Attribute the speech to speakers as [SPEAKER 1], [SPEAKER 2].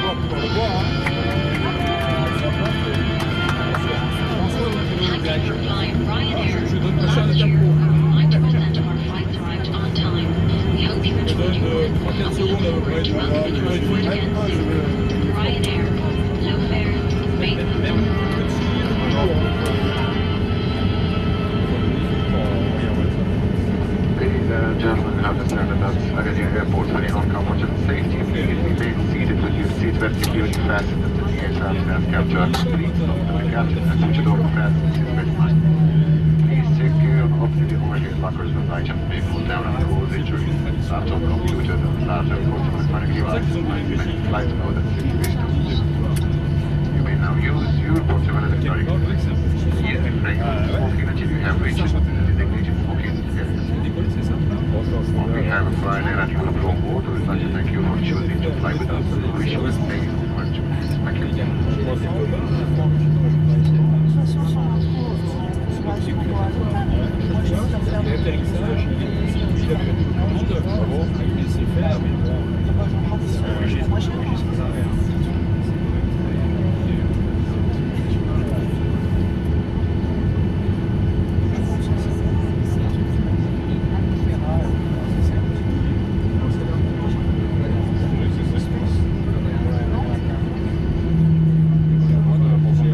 [SPEAKER 1] va pouvoir le voir. Je donne pas cher de tempo. Je donne 3-4 secondes à peu près. Tu vois,
[SPEAKER 2] Ladies and gentlemen, understand that Agadir Airport for any non-commercial safety, please remain seated with your seatbelt securely fastened until the aircraft has captured complete load and the captain has switched off the fasten seatbelt line. Please take care of the overhead lockers as items may fall down and cause injuries. Laptop computers and larger portable electronic devices might be many flights mode and security tools. You may now use your portable electronic devices. Please refrain from smoking until you have reached the designated smoking area. On behalf of Ryanair and Europe Long Board, we would like to thank you for choosing to fly with us and we wish you a safe departure. Thank you.